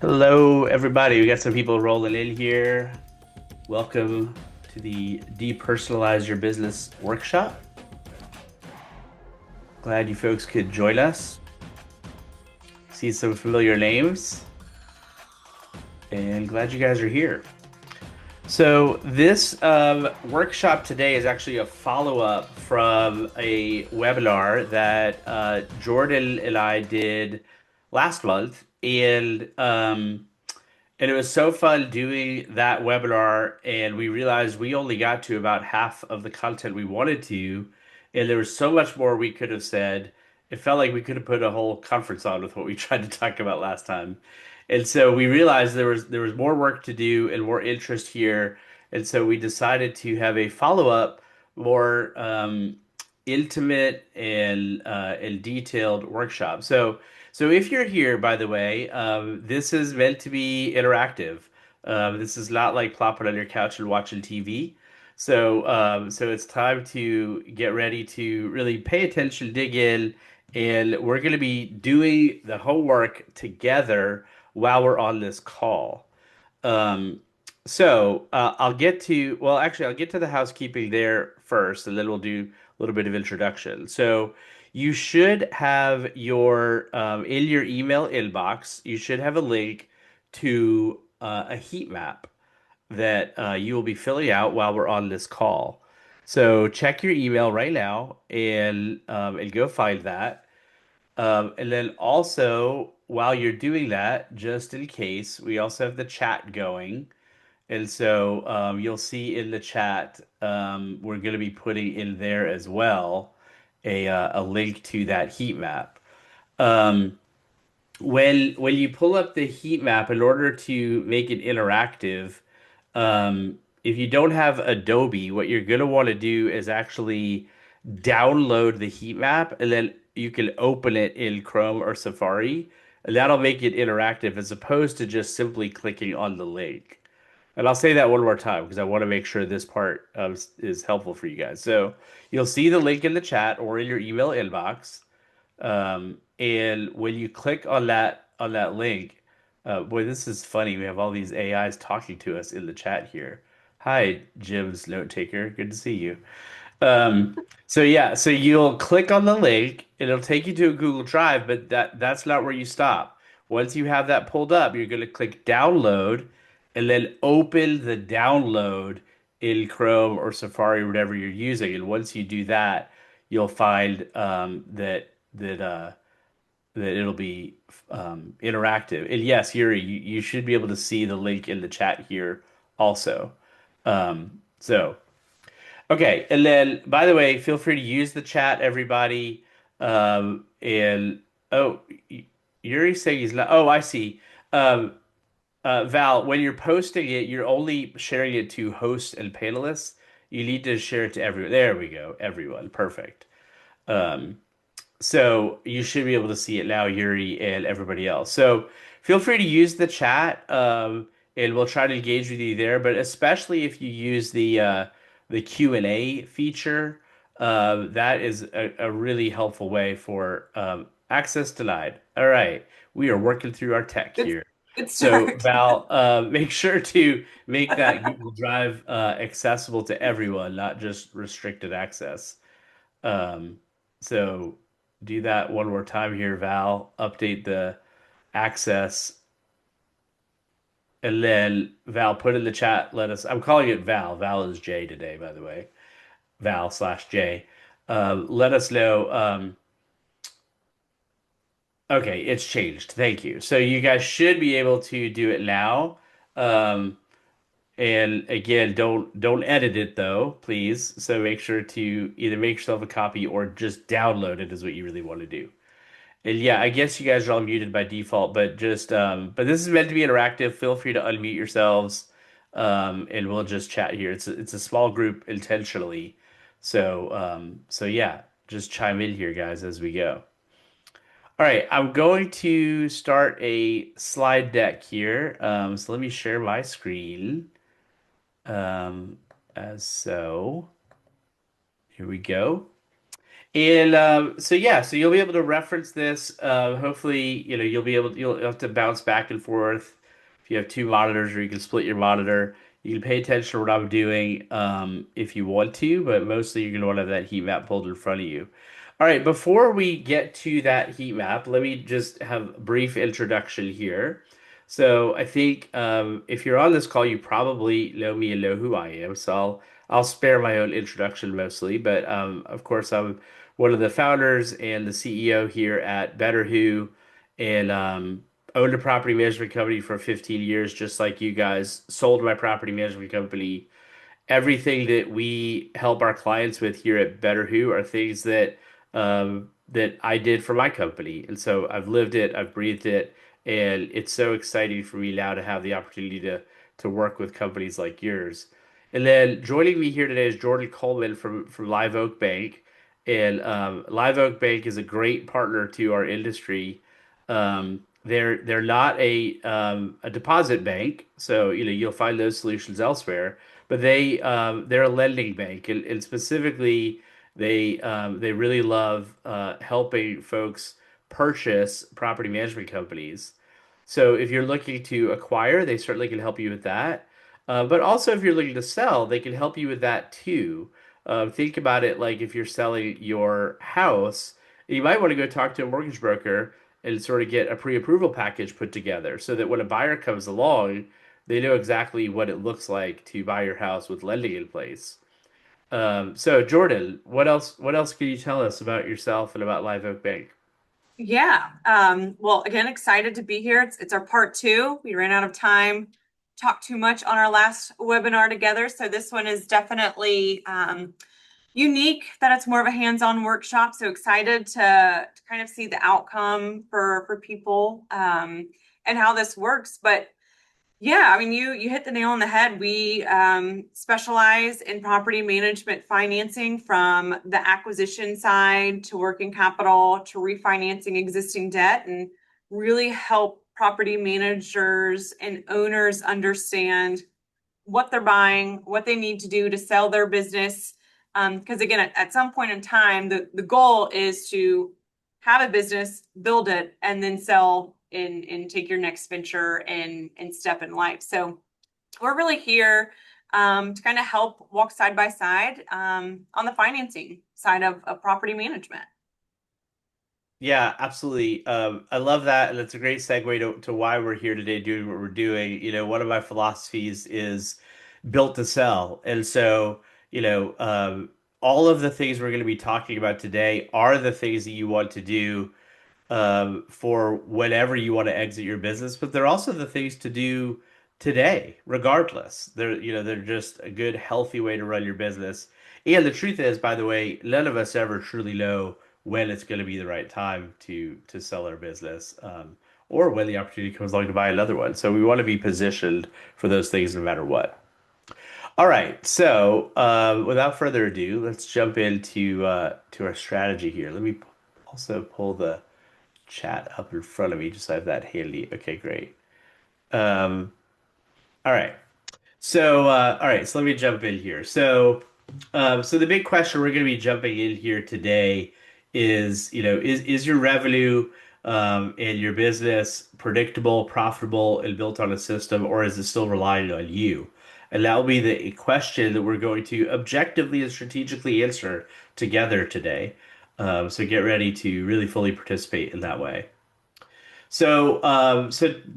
Hello, everybody. We got some people rolling in here. Welcome to the Depersonalize Your Business workshop. Glad you folks could join us. See some familiar names, and glad you guys are here. So, this workshop today is actually a follow-up from a webinar that Jordan and I did last month, and it was so fun doing that webinar, and we realized we only got to about half of the content we wanted to, and there was so much more we could have said. It felt like we could have put a whole conference on with what we tried to talk about last time. And so we realized there was more work to do and more interest here. And so we decided to have a follow-up, more intimate and detailed workshop. So if you're here, by the way, this is meant to be interactive. This is not like plopping on your couch and watching TV. So it's time to get ready to really pay attention, dig in, and we're going to be doing the homework together while we're on this call. Um, I'll get to the housekeeping there first, and then we'll do a little bit of introduction. So you should have in your email inbox, you should have a link to a heat map that you will be filling out while we're on this call. So check your email right now and go find that. And then also, while you're doing that, just in case, we also have the chat going. And so you'll see in the chat, we're going to be putting in there as well a link to that heat map. Um, when you pull up the heat map, in order to make it interactive, if you don't have Adobe, what you're going to want to do is actually download the heat map, and then you can open it in Chrome or Safari, and that'll make it interactive as opposed to just simply clicking on the link. And I'll say that one more time because I want to make sure this part is helpful for you guys. So you'll see the link in the chat or in your email inbox. And when you click on that link, boy, this is funny. We have all these AIs talking to us in the chat here. Hi, Jim's note taker. Good to see you. So you'll click on the link, it'll take you to a Google Drive, but that's not where you stop. Once you have that pulled up, you're going to click download and then open the download in Chrome or Safari or whatever you're using. And once you do that, you'll find that it'll be interactive. And yes, Yuri, you should be able to see the link in the chat here also. So. Okay, and then by the way, feel free to use the chat, everybody. And oh, Yuri's saying he's not. Oh, I see. Um, Val, when you're posting it, you're only sharing it to hosts and panelists. You need to share it to everyone. There we go, everyone. Perfect. Um, so you should be able to see it now, Yuri and everybody else. So feel free to use the chat, and we'll try to engage with you there. But especially if you use the Q&A feature, that is a really helpful way for access denied. All right, we are working through our tech Good, here. good So start. Val, make sure to make that Google Drive accessible to everyone, not just restricted access. Um, so do that one more time here, Val. Update the access, and then Val, put in the chat. I'm calling it Val. Val is J today, by the way. Val/J. Let us know. Okay, it's changed. Thank you. So you guys should be able to do it now. Um, and again, don't edit it though, please. So make sure to either make yourself a copy or just download it is what you really want to do. And yeah, I guess you guys are all muted by default, but this is meant to be interactive. Feel free to unmute yourselves, and we'll just chat here. It's a small group intentionally, so yeah, just chime in here, guys, as we go. All right, I'm going to start a slide deck here. So let me share my screen. Um, as so, here we go. And so yeah, so you'll be able to reference this. Hopefully, you'll have to bounce back and forth. If you have two monitors, or you can split your monitor, you can pay attention to what I'm doing if you want to, but mostly you're gonna want to have that heat map pulled in front of you. All right, before we get to that heat map, let me just have a brief introduction here. So I think if you're on this call, you probably know me and know who I am. So I'll spare my own introduction mostly, but of course I'm one of the founders and the CEO here at Better Who, and owned a property management company for 15 years, just like you guys. Sold my property management company. Everything that we help our clients with here at Better Who are things that I did for my company, and so I've lived it, I've breathed it, and it's so exciting for me now to have the opportunity to work with companies like yours. And then joining me here today is Jordan Coleman from Live Oak Bank, and Live Oak Bank is a great partner to our industry. They're not a deposit bank, so you'll find those solutions elsewhere, but they're a lending bank, and specifically they really love helping folks purchase property management companies. So if you're looking to acquire, they certainly can help you with that. But also if you're looking to sell, they can help you with that too. Think about it like if you're selling your house, you might want to go talk to a mortgage broker and sort of get a pre-approval package put together so that when a buyer comes along, they know exactly what it looks like to buy your house with lending in place. So Jordan, what else can you tell us about yourself and about Live Oak Bank? Yeah. Well, again, excited to be here. It's our part two. We ran out of time, talked too much on our last webinar together. So this one is definitely unique that it's more of a hands-on workshop. So excited to kind of see the outcome for people and how this works. But yeah, I mean, you hit the nail on the head. We specialize in property management financing from the acquisition side to working capital to refinancing existing debt and really help property managers and owners understand what they're buying, what they need to do to sell their business. Because again, at some point in time, the goal is to have a business, build it, and then sell and take your next venture and step in life. So we're really here to kind of help walk side by side on the financing side of property management. Yeah, absolutely. I love that, and it's a great segue to why we're here today doing what we're doing. One of my philosophies is built to sell, and so all of the things we're going to be talking about today are the things that you want to do for whenever you want to exit your business, but they're also the things to do today, regardless. They're just a good, healthy way to run your business. And the truth is, by the way, none of us ever truly know when it's going to be the right time to sell our business, or when the opportunity comes along to buy another one. So we want to be positioned for those things no matter what. All right, so without further ado, let's jump into to our strategy here. Let me also pull the chat up in front of me just so I have that handy. Okay, great. Um, all right. So let me jump in here. So the big question we're going to be jumping in here today is, is your revenue and your business predictable, profitable, and built on a system, or is it still relying on you? And that will be the question that we're going to objectively and strategically answer together today. So get ready to really fully participate in that way. So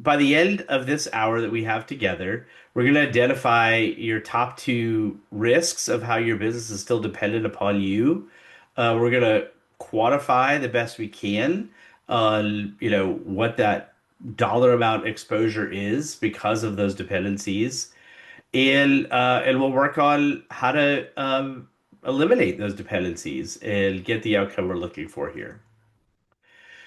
by the end of this hour that we have together, we're going to identify your top two risks of how your business is still dependent upon you. We're going to quantify the best we can on, what that dollar amount exposure is because of those dependencies, and we'll work on how to eliminate those dependencies and get the outcome we're looking for here.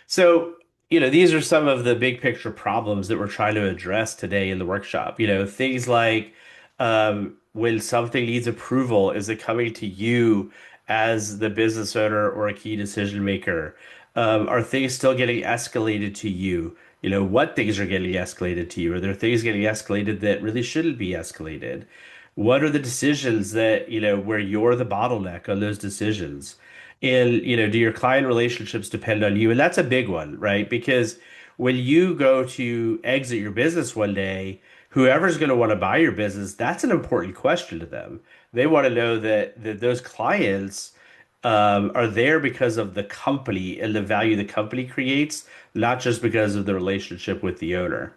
So, these are some of the big picture problems that we're trying to address today in the workshop. Things like when something needs approval, is it coming to you as the business owner or a key decision maker? Are things still getting escalated to you? What things are getting escalated to you? Are there things getting escalated that really shouldn't be escalated? What are the decisions that, where you're the bottleneck on those decisions? And, do your client relationships depend on you? And that's a big one, right? Because when you go to exit your business one day, whoever's going to want to buy your business, that's an important question to them. They want to know that those clients are there because of the company and the value the company creates, not just because of the relationship with the owner.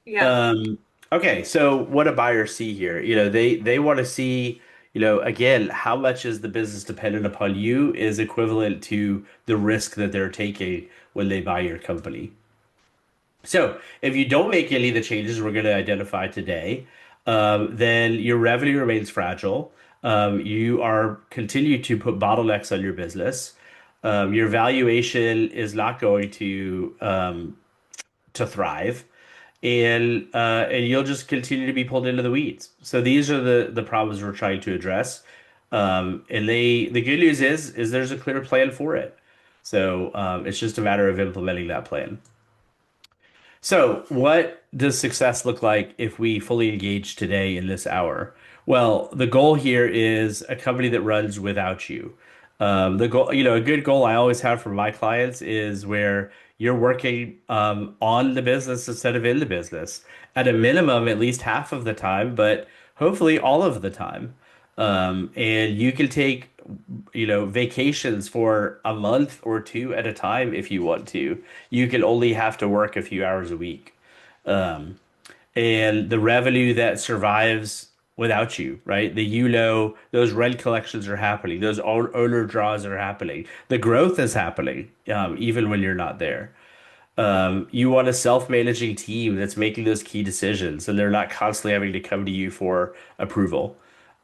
Yeah. Um, okay, so what do buyers see here? They want to see, again, how much is the business dependent upon you is equivalent to the risk that they're taking when they buy your company. So if you don't make any of the changes we're going to identify today, then your revenue remains fragile. You are continue to put bottlenecks on your business. Your valuation is not going to thrive, and you'll just continue to be pulled into the weeds. So these are the problems we're trying to address. And the good news is there's a clear plan for it. So it's just a matter of implementing that plan. So, what does success look like if we fully engage today in this hour? Well, the goal here is a company that runs without you. The goal, a good goal I always have for my clients is where you're working on the business instead of in the business. At a minimum, at least half of the time, but hopefully all of the time. And you can take, vacations for a month or two at a time if you want to. You can only have to work a few hours a week. Um, and the revenue that survives without you, right? Those rent collections are happening, those owner draws are happening, the growth is happening, even when you're not there. You want a self-managing team that's making those key decisions and they're not constantly having to come to you for approval.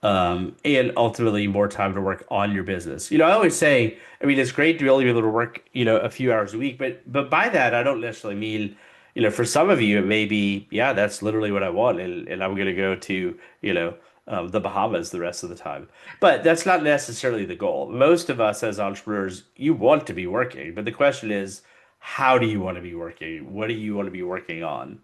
And ultimately more time to work on your business. I always say, I mean, it's great to be able to work, a few hours a week, but by that, I don't necessarily mean, for some of you, it may be, yeah, that's literally what I want, and I'm going to go to, the Bahamas the rest of the time. But that's not necessarily the goal. Most of us as entrepreneurs, you want to be working, but the question is, how do you want to be working? What do you want to be working on?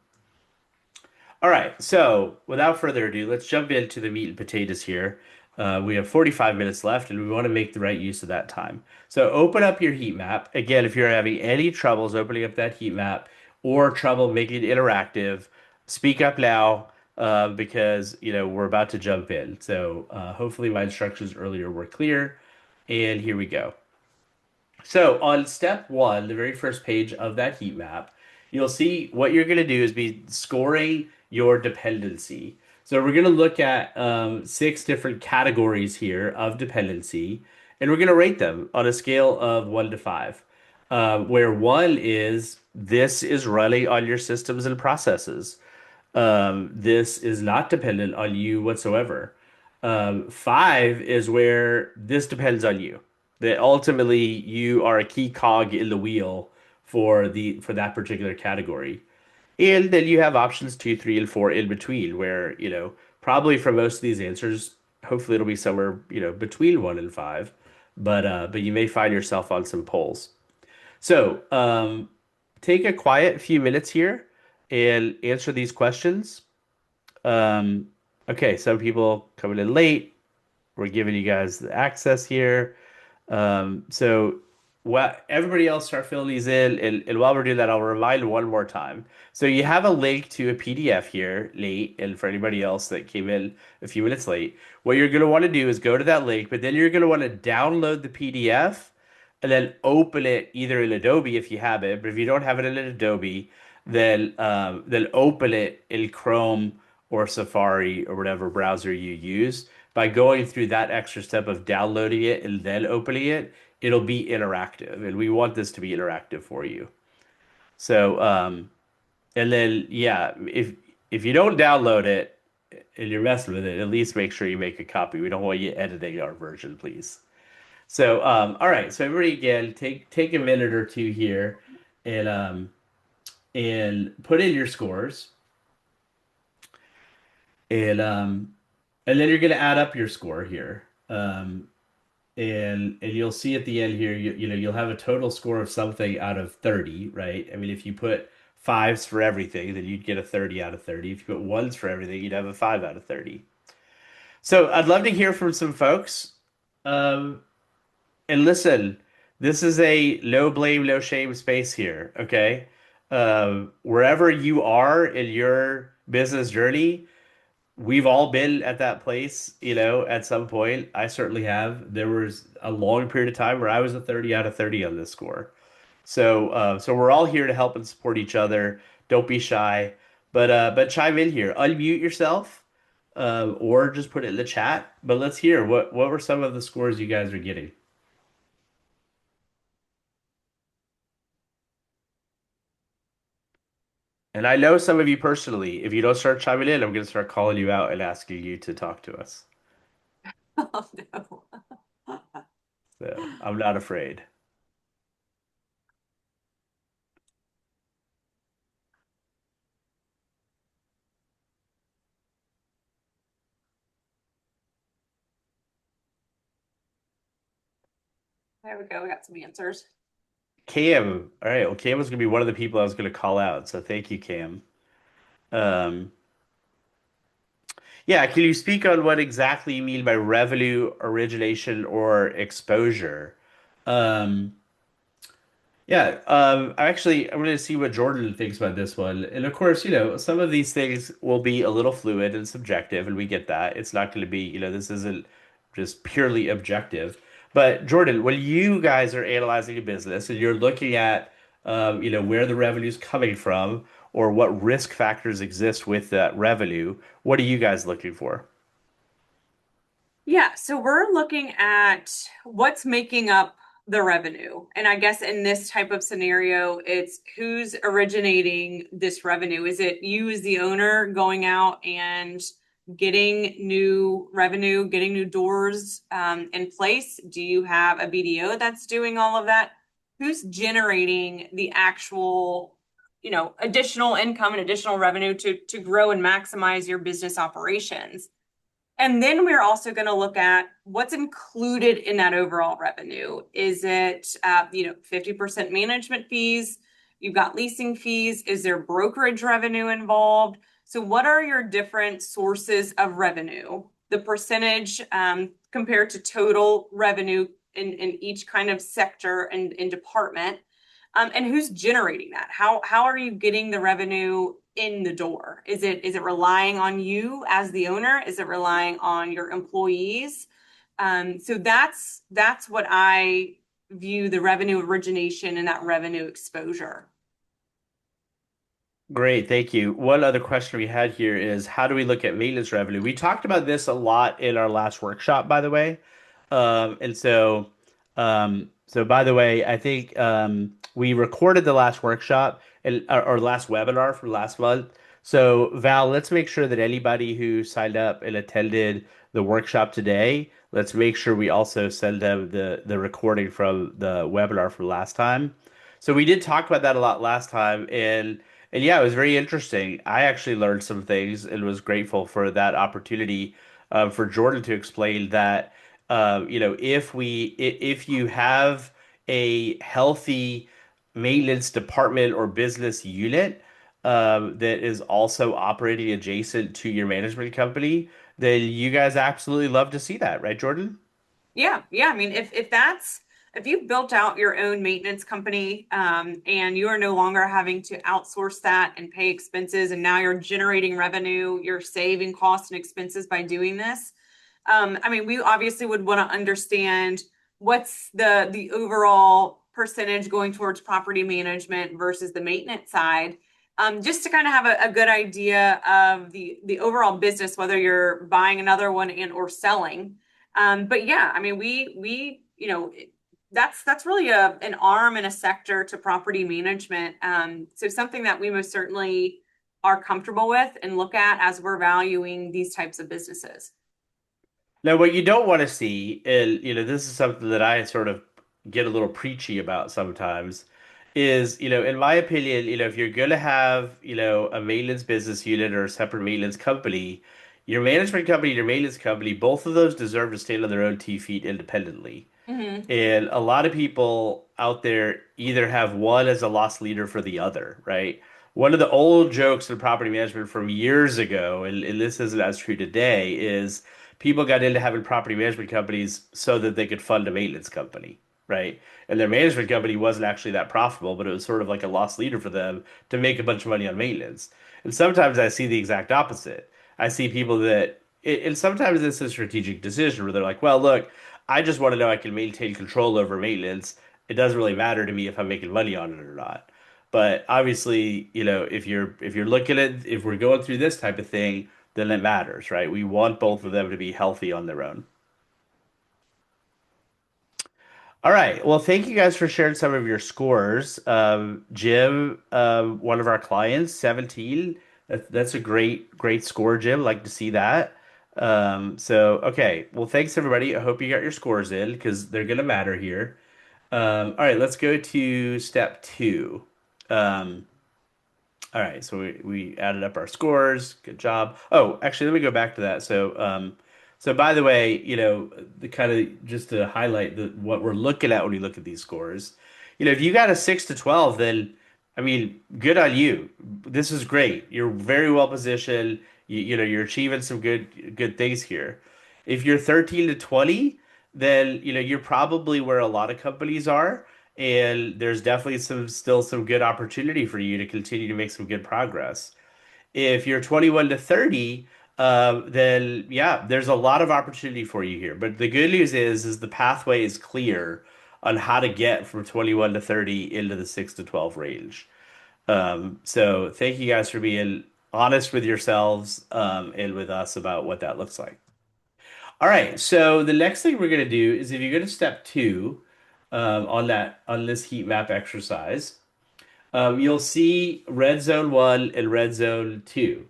All right, so without further ado, let's jump into the meat and potatoes here. We have 45 minutes left, and we want to make the right use of that time. So open up your heat map. Again, if you're having any troubles opening up that heat map or trouble making it interactive, speak up now because we're about to jump in. So hopefully my instructions earlier were clear, and here we go. So on step one, the very first page of that heat map, you'll see what you're going to do is be scoring your dependency. So we're going to look at six different categories here of dependency, and we're going to rate them on a scale of 1 to 5, where 1 is this is running on your systems and processes. This is not dependent on you whatsoever. 5 is where this depends on you. That ultimately you are a key cog in the wheel for that particular category. And then you have options 2, 3, and 4 in between, where, probably for most of these answers, hopefully it'll be somewhere, between 1 and 5. But you may find yourself on some polls. So take a quiet few minutes here and answer these questions. Um, okay, some people coming in late. We're giving you guys the access here. So what everybody else start filling these in, and while we're doing that, I'll remind one more time. So you have a link to a PDF here late, and for anybody else that came in a few minutes late, what you're going to want to do is go to that link, but then you're going to want to download the PDF and then open it either in Adobe if you have it, but if you don't have it in Adobe, then open it in Chrome or Safari or whatever browser you use. By going through that extra step of downloading it and then opening it, it'll be interactive, and we want this to be interactive for you. So, and then yeah, if you don't download it and you're messing with it, at least make sure you make a copy. We don't want you editing our version, please. So, all right. So everybody again, take a minute or two here and put in your scores, and and then you're going to add up your score here. And you'll see at the end here, you'll have a total score of something out of 30, right? I mean, if you put fives for everything, then you'd get a 30 out of 30. If you put ones for everything, you'd have a 5 out of 30. So I'd love to hear from some folks. Um, And listen, this is a no blame, no shame space here, okay? Wherever you are in your business journey, we've all been at that place, at some point. I certainly have. There was a long period of time where I was a 30 out of 30 on this score. So we're all here to help and support each other. Don't be shy, but chime in here. Unmute yourself, or just put it in the chat. But let's hear what were some of the scores you guys are getting. And I know some of you personally. If you don't start chiming in, I'm going to start calling you out and asking you to talk to us. Oh no. So I'm not afraid. There we go. We got some answers. Cam, all right. Well, Cam was going to be one of the people I was going to call out. So thank you, Cam. Um, yeah, can you speak on what exactly you mean by revenue origination or exposure? Um, Yeah, I'm going to see what Jordan thinks about this one. And of course, some of these things will be a little fluid and subjective, and we get that. It's not going to be, this isn't just purely objective. But Jordan, when you guys are analyzing a business and you're looking at, where the revenue's coming from or what risk factors exist with that revenue, what are you guys looking for? Yeah, so we're looking at what's making up the revenue. And I guess in this type of scenario, it's who's originating this revenue. Is it you as the owner going out and getting new revenue, getting new doors in place? Do you have a BDO that's doing all of that? Who's generating the actual, additional income and additional revenue to grow and maximize your business operations? And then we're also going to look at what's included in that overall revenue. Is it, 50% management fees? You've got leasing fees. Is there brokerage revenue involved? So what are your different sources of revenue? The percentage compared to total revenue in each kind of sector and department. And who's generating that? How are you getting the revenue in the door? Is it relying on you as the owner? Is it relying on your employees? So that's what I view the revenue origination and that revenue exposure. Great, thank you. One other question we had here is how do we look at maintenance revenue? We talked about this a lot in our last workshop, by the way. And so by the way, I think we recorded the last workshop and or last webinar from last month. So Val, let's make sure that anybody who signed up and attended the workshop today, let's make sure we also send them the recording from the webinar from last time. So we did talk about that a lot last time, and yeah, it was very interesting. I actually learned some things and was grateful for that opportunity for Jordan to explain that if you have a healthy maintenance department or business unit that is also operating adjacent to your management company, then you guys absolutely love to see that, right, Jordan? Yeah, yeah. I mean, if you've built out your own maintenance company, and you are no longer having to outsource that and pay expenses, and now you're generating revenue, you're saving costs and expenses by doing this. I mean, we obviously would want to understand what's the overall percentage going towards property management versus the maintenance side. Just to kind of have a good idea of the overall business, whether you're buying another one and or selling. But yeah, I mean, that's really an arm and a sector to property management. So something that we most certainly are comfortable with and look at as we're valuing these types of businesses. Now, what you don't want to see, and this is something that I sort of get a little preachy about sometimes, is, in my opinion, if you're going to have, a maintenance business unit or a separate maintenance company, your management company, your maintenance company, both of those deserve to stand on their own 2 feet independently. Hmm. And a lot of people out there either have one as a loss leader for the other, right? One of the old jokes in property management from years ago, and this isn't as true today, is people got into having property management companies so that they could fund a maintenance company, right? And their management company wasn't actually that profitable, but it was sort of like a loss leader for them to make a bunch of money on maintenance. And sometimes I see the exact opposite. I see people that, and sometimes it's a strategic decision where they're like, well, look, I just want to know I can maintain control over maintenance. It doesn't really matter to me if I'm making money on it or not. But obviously, if you're looking at if we're going through this type of thing, then it matters, right? We want both of them to be healthy on their own. All right. Well, thank you guys for sharing some of your scores. Jim, one of our clients, 17. That's a great score, Jim. Like to see that. Okay. Well, thanks everybody. I hope you got your scores in because they're gonna matter here. All right, let's go to step two. Um, All right, so we added up our scores. Good job. Oh, actually, let me go back to that. So by the way, the kind of just to highlight what we're looking at when we look at these scores, if you got a 6 to 12, then I mean, good on you. This is great. You're very well positioned. You're achieving some good things here. If you're 13 to 20, then you're probably where a lot of companies are. And there's definitely still some good opportunity for you to continue to make some good progress. If you're 21 to 30, then yeah, there's a lot of opportunity for you here. But the good news is the pathway is clear on how to get from 21 to 30 into the 6 to 12 range. So thank you guys for being honest with yourselves, and with us about what that looks like. All right, so the next thing we're gonna do is if you go to step two, on this heat map exercise, you'll see red zone one and red zone two.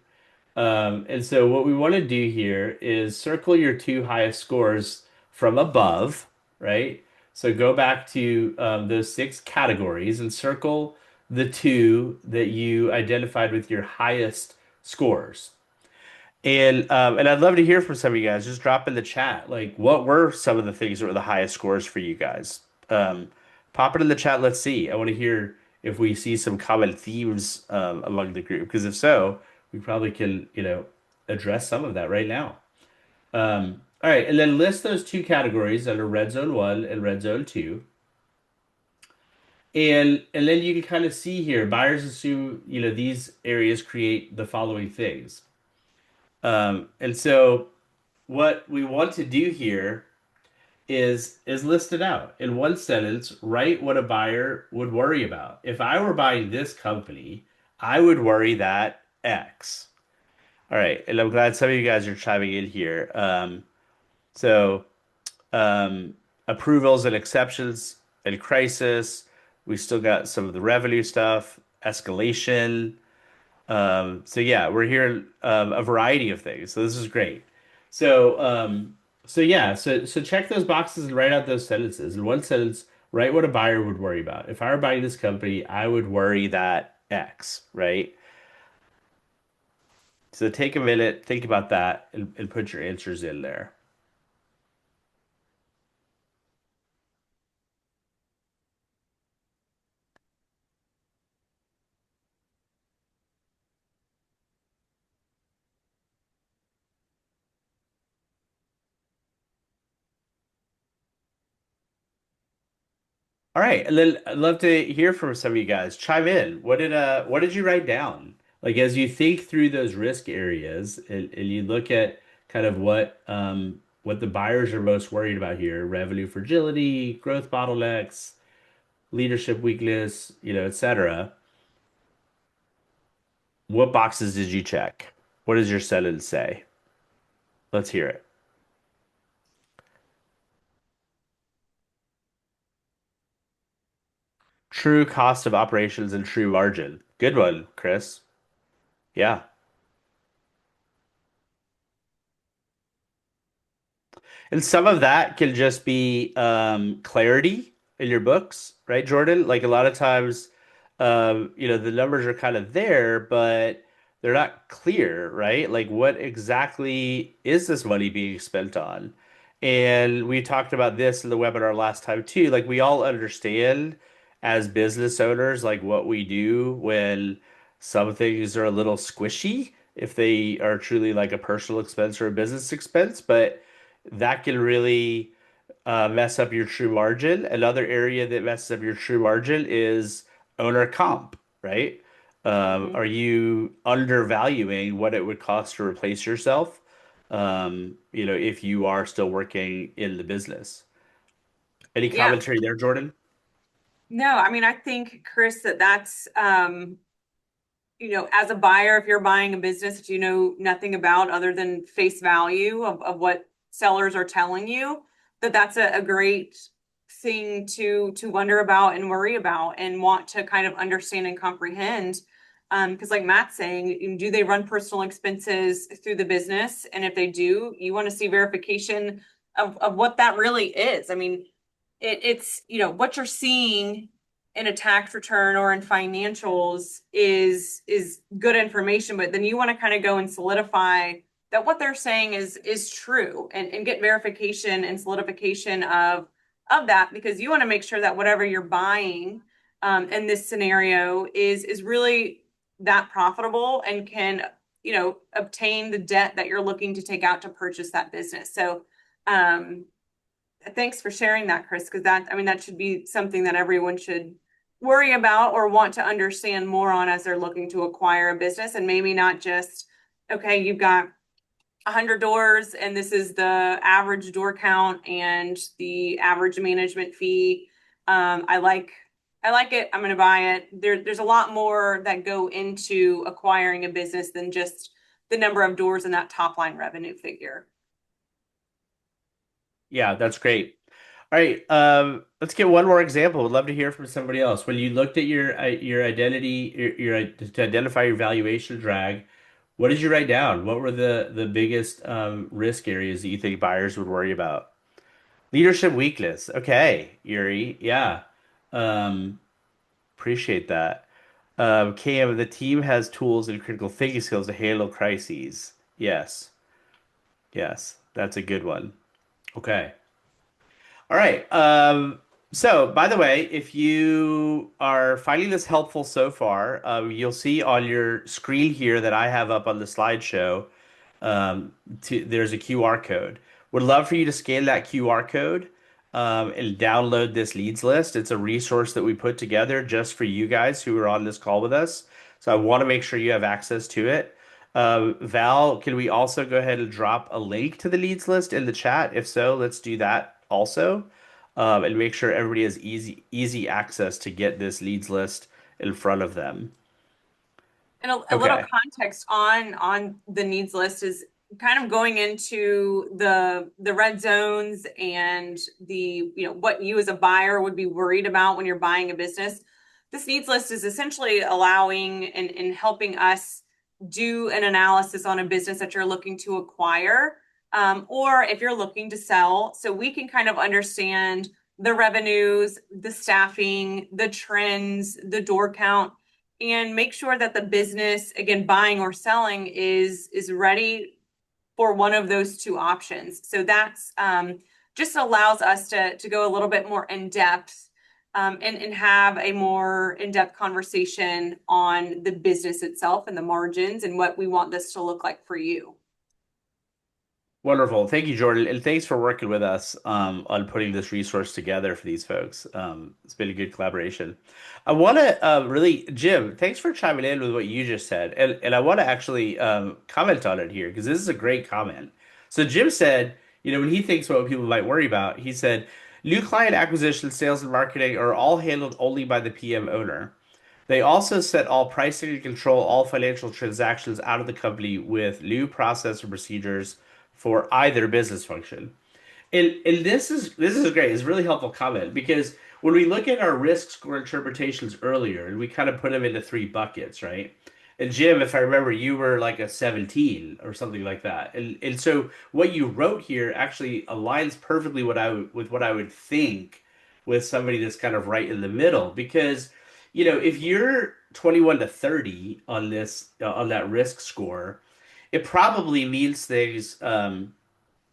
And so what we want to do here is circle your two highest scores from above, right? So go back to those six categories and circle the two that you identified with your highest scores. And I'd love to hear from some of you guys. Just drop in the chat. Like, what were some of the things that were the highest scores for you guys? Um, Pop it in the chat. Let's see. I want to hear if we see some common themes among the group. Because if so, we probably can, address some of that right now. All right, and then list those two categories under Red Zone 1 and Red Zone 2. And then you can kind of see here, buyers assume, these areas create the following things. And so what we want to do here is list it out in one sentence. Write what a buyer would worry about. If I were buying this company, I would worry that X. All right, and I'm glad some of you guys are chiming in here. So um, approvals and exceptions and crisis. We still got some of the revenue stuff, escalation. So yeah, we're hearing a variety of things. So this is great. So so check those boxes and write out those sentences. In one sentence, write what a buyer would worry about. If I were buying this company, I would worry that X, right? So take a minute, think about that, and put your answers in there. All right, and then I'd love to hear from some of you guys. Chime in. What did you write down? Like as you think through those risk areas and you look at kind of what the buyers are most worried about here, revenue fragility, growth bottlenecks, leadership weakness, etc. What boxes did you check? What does your sentence say? Let's hear it. True cost of operations and true margin. Good one, Chris. Yeah. And some of that can just be clarity in your books, right, Jordan? Like a lot of times, the numbers are kind of there, but they're not clear, right? Like what exactly is this money being spent on? And we talked about this in the webinar last time too. Like we all understand as business owners, like what we do when some things are a little squishy. if they are truly like a personal expense or a business expense, but that can really mess up your true margin. Another area that messes up your true margin is owner comp, right? Mhm. Are you undervaluing what it would cost to replace yourself? If you are still working in the business. Any Yeah. commentary there, Jordan? No, I mean, I think, Chris, that's as a buyer, if you're buying a business that you know nothing about other than face value of what sellers are telling you, that's a great thing to wonder about and worry about and want to kind of understand and comprehend. Because like Matt's saying, do they run personal expenses through the business? And if they do, you want to see verification of what that really is. I mean, it's what you're seeing in a tax return or in financials is good information, but then you want to kind of go and solidify that what they're saying is true and get verification and solidification of that, because you want to make sure that whatever you're buying in this scenario is really that profitable and can obtain the debt that you're looking to take out to purchase that business. So thanks for sharing that, Chris, because I mean, that should be something that everyone should worry about or want to understand more on as they're looking to acquire a business, and maybe not just, okay, you've got 100 doors and this is the average door count and the average management fee. I like it. I'm going to buy it. There's a lot more that go into acquiring a business than just the number of doors and that top line revenue figure. Yeah, that's great. All right, let's get one more example. Would love to hear from somebody else. When you looked at your identity, to identify your valuation drag, what did you write down? What were the biggest risk areas that you think buyers would worry about? Leadership weakness. Okay, Yuri. Yeah. Um, Appreciate that. KM, the team has tools and critical thinking skills to handle crises. Yes. Yes. That's a good one. Okay. All right. So, by the way, if you are finding this helpful so far, you'll see on your screen here that I have up on the slideshow, there's a QR code. Would love for you to scan that QR code and download this leads list. It's a resource that we put together just for you guys who are on this call with us. So I want to make sure you have access to it. Val, can we also go ahead and drop a link to the leads list in the chat? If so, let's do that also, and make sure everybody has easy access to get this leads list in front of them. And a little Okay. context on the needs list is kind of going into the red zones and the what you as a buyer would be worried about when you're buying a business. This needs list is essentially allowing and helping us do an analysis on a business that you're looking to acquire, or if you're looking to sell, so we can kind of understand the revenues, the staffing, the trends, the door count, and make sure that the business, again, buying or selling, is ready for one of those two options. So that's just allows us to go a little bit more in depth, and have a more in-depth conversation on the business itself and the margins and what we want this to look like for you. Wonderful. Thank you, Jordan. And thanks for working with us on putting this resource together for these folks. It's been a good collaboration. I want to really, Jim, thanks for chiming in with what you just said. And I want to actually comment on it here because this is a great comment. So, Jim said, when he thinks about what people might worry about, he said, new client acquisition, sales, and marketing are all handled only by the PM owner. They also set all pricing and control all financial transactions out of the company with new process and procedures for either business function. And this is great. It's a really helpful comment because when we look at our risk score interpretations earlier, and we kind of put them into three buckets, right? And Jim, if I remember, you were like a 17 or something like that. And so what you wrote here actually aligns perfectly with what I would think with somebody that's kind of right in the middle. Because, if you're 21 to 30 on this on that risk score, it probably means things. Oh,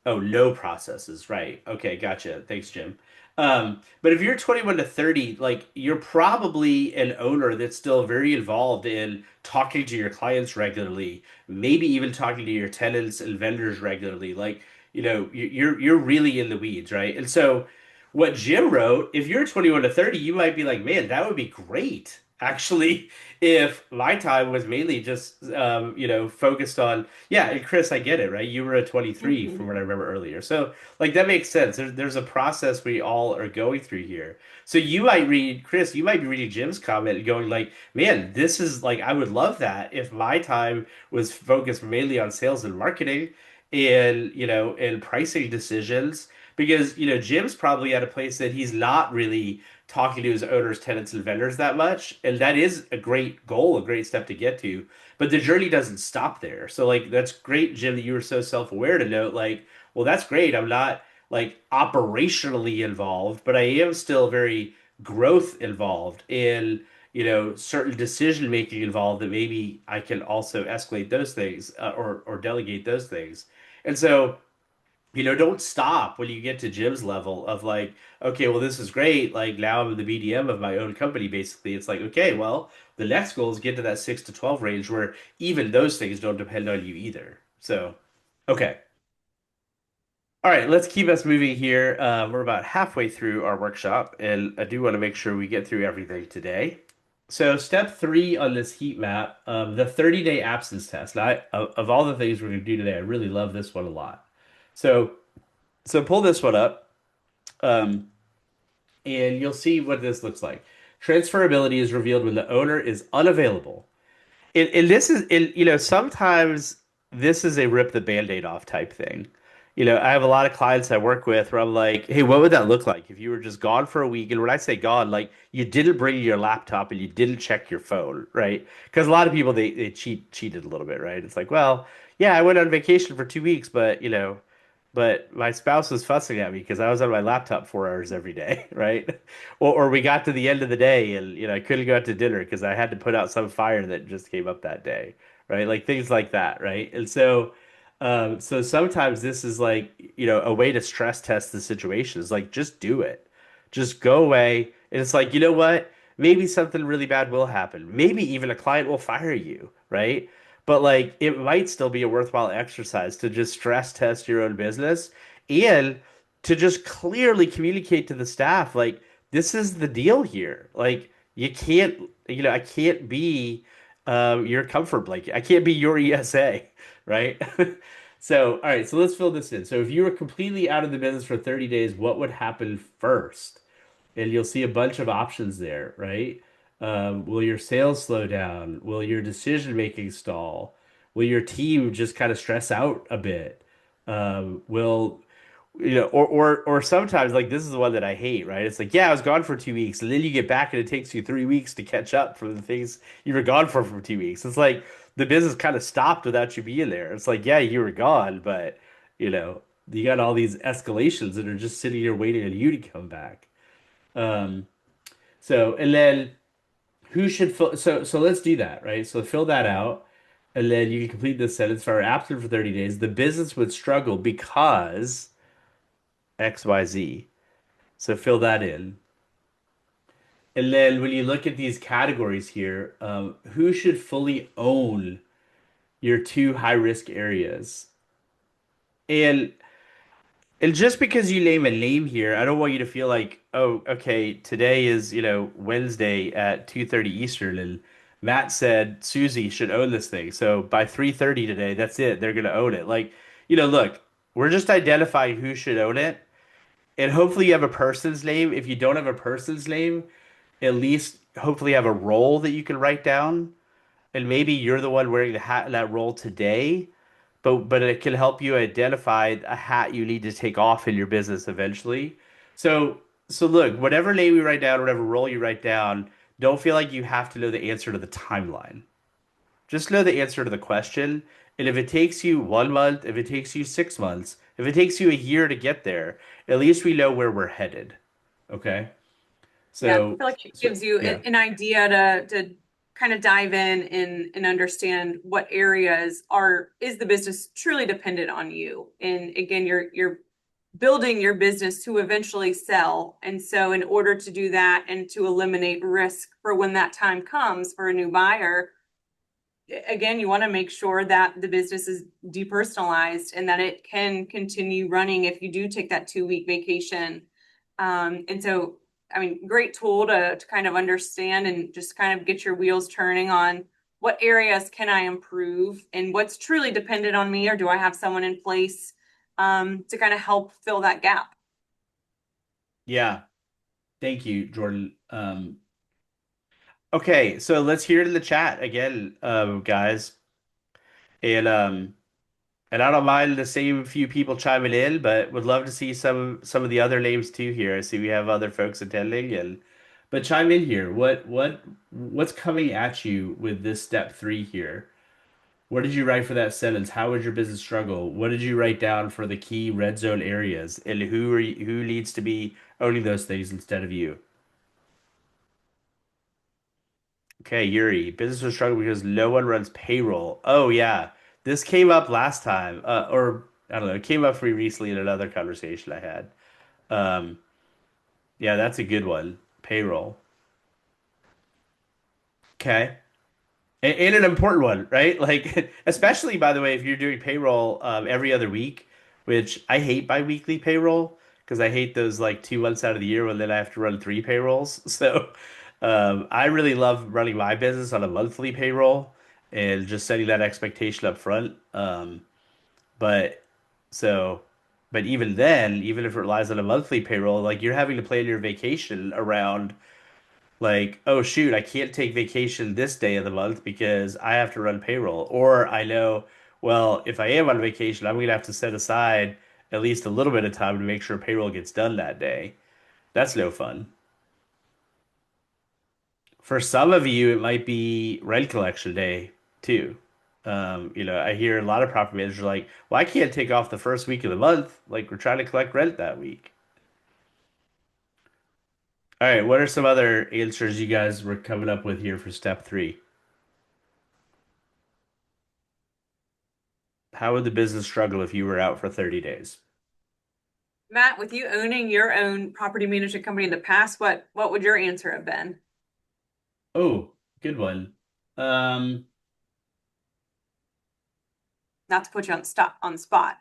no processes. Right. Okay, gotcha. Thanks, Jim. But if you're 21 to 30, like you're probably an owner that's still very involved in talking to your clients regularly, maybe even talking to your tenants and vendors regularly. Like, you're really in the weeds, right? And so what Jim wrote, if you're 21 to 30, you might be like, man, that would be great. Actually, if my time was mainly just focused on, yeah, and Chris, I get it, right? You were a 23 from Mhm. what I remember earlier. So like that makes sense. There's a process we all are going through here. So you might read, Chris, you might be reading Jim's comment and going like, man, this is like, I would love that if my time was focused mainly on sales and marketing and pricing decisions. Because, Jim's probably at a place that he's not really talking to his owners, tenants, and vendors that much. And that is a great goal, a great step to get to. But the journey doesn't stop there. So like that's great, Jim, that you were so self-aware to note like, well, that's great. I'm not like operationally involved, but I am still very growth involved in, certain decision making involved that maybe I can also escalate those things or delegate those things. And so, don't stop when you get to Jim's level of like, okay, well, this is great. Like now I'm the BDM of my own company, basically. It's like, okay, well, the next goal is get to that 6 to 12 range where even those things don't depend on you either. So, okay. All right, let's keep us moving here. We're about halfway through our workshop, and I do want to make sure we get through everything today. So, step three on this heat map, the 30-day absence test. Now, of all the things we're going to do today, I really love this one a lot. So, so pull this one up, um, and you'll see what this looks like. Transferability is revealed when the owner is unavailable. And this is, sometimes this is a rip the band-aid off type thing. I have a lot of clients I work with where I'm like, hey, what would that look like if you were just gone for a week? And when I say gone, like you didn't bring your laptop and you didn't check your phone, right? Because a lot of people they cheated a little bit, right? It's like, well, yeah, I went on vacation for 2 weeks, but my spouse was fussing at me because I was on my laptop 4 hours every day, right? Or we got to the end of the day and I couldn't go out to dinner because I had to put out some fire that just came up that day, right? Like things like that, right? And so sometimes this is like a way to stress test the situation is like just do it, just go away, and it's like what? Maybe something really bad will happen. Maybe even a client will fire you, right? But like it might still be a worthwhile exercise to just stress test your own business and to just clearly communicate to the staff like this is the deal here. Like you can't, I can't be your comfort blanket. I can't be your ESA, right? So, all right, so let's fill this in. So if you were completely out of the business for 30 days, what would happen first? And you'll see a bunch of options there, right? Will your sales slow down? Will your decision making stall? Will your team just kind of stress out a bit? Will or sometimes like this is the one that I hate, right? It's like, yeah, I was gone for 2 weeks, and then you get back and it takes you 3 weeks to catch up from the things you were gone for 2 weeks. It's like the business kind of stopped without you being there. It's like, yeah, you were gone, but you got all these escalations that are just sitting here waiting on you to come back. Um, so and then who should fill so let's do that, right? So fill that out and then you can complete this sentence for absent for 30 days. The business would struggle because XYZ. So fill that in. And then when you look at these categories here, who should fully own your two high risk areas? And And just because you name a name here, I don't want you to feel like, oh, okay, today is, Wednesday at 2:30 Eastern, and Matt said Susie should own this thing. So by 3:30 today, that's it. They're gonna own it. Like, look, we're just identifying who should own it. And hopefully you have a person's name. If you don't have a person's name, at least hopefully you have a role that you can write down. And maybe you're the one wearing the hat in that role today, but it can help you identify a hat you need to take off in your business eventually. So look, whatever name you write down, whatever role you write down, don't feel like you have to know the answer to the timeline. Just know the answer to the question. And if it takes you 1 month, if it takes you 6 months, if it takes you a year to get there, at least we know where we're headed. Okay? Yeah, I So feel like it so gives you yeah. an idea to kind of dive in and understand what areas is the business truly dependent on you. And again, you're building your business to eventually sell. And so, in order to do that and to eliminate risk for when that time comes for a new buyer, again, you want to make sure that the business is depersonalized and that it can continue running if you do take that 2 week vacation. And so, I mean, great tool to kind of understand and just kind of get your wheels turning on what areas can I improve and what's truly dependent on me, or do I have someone in place to kind of help fill that gap? Yeah. Thank you, Jordan. Okay, so let's hear it in the chat again, guys. And I don't mind the same few people chiming in, but would love to see some of the other names too here. I see we have other folks attending, and but chime in here. What's coming at you with this step three here? What did you write for that sentence? How would your business struggle? What did you write down for the key red zone areas? And who needs to be owning those things instead of you? Okay, Yuri, business was struggling because no one runs payroll. Oh yeah, this came up last time, or I don't know, it came up for me recently in another conversation I had. Um, yeah, that's a good one. Payroll. Okay. And an important one, right? Like, especially by the way, if you're doing payroll every other week, which I hate biweekly payroll because I hate those like 2 months out of the year when then I have to run three payrolls. So I really love running my business on a monthly payroll and just setting that expectation up front. But so, but even then, even if it relies on a monthly payroll, like you're having to plan your vacation around like, oh shoot, I can't take vacation this day of the month because I have to run payroll. Or I know, well, if I am on vacation, I'm gonna have to set aside at least a little bit of time to make sure payroll gets done that day. That's no fun. For some of you, it might be rent collection day too. I hear a lot of property managers are like, well, I can't take off the first week of the month. Like we're trying to collect rent that week. All right, what are some other answers you guys were coming up with here for step three? How would the business struggle if you were out for 30 days? Matt, with you owning your own property management company in the past, what would your answer have been? Oh, good one. Um, Not to put you on the spot.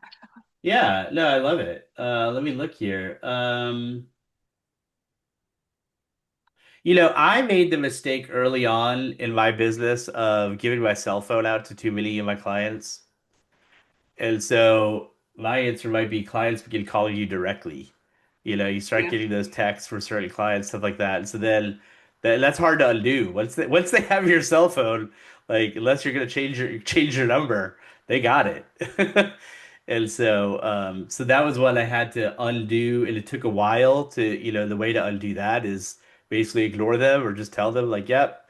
yeah, no, I love it. Let me look here. I made the mistake early on in my business of giving my cell phone out to too many of my clients. And so my answer might be clients begin calling you directly. You start Yeah. getting those texts from certain clients, stuff like that. And so then that's hard to undo. Once they have your cell phone, like unless you're gonna change your number, they got it. And so that was what I had to undo, and it took a while to, the way to undo that is basically ignore them or just tell them like, yep,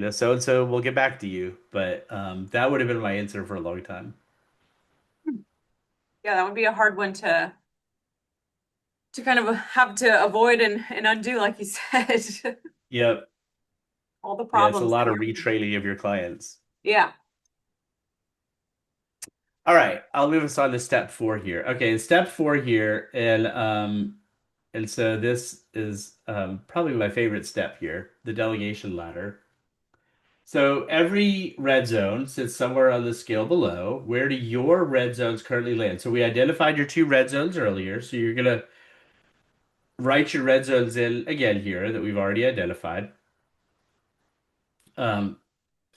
so and so will get back to you. But that would have been my answer for a long time. Yeah, that would be a hard one to kind of have to avoid and undo, like you said. Yep. All the Yeah, it's a problems that lot of you're retraining of your clients. yeah. All right, I'll move us on to step four here. Okay, in step four here, and so this is probably my favorite step here, the delegation ladder. So every red zone sits somewhere on the scale below. Where do your red zones currently land? So we identified your two red zones earlier. So you're gonna write your red zones in again here that we've already identified. Um,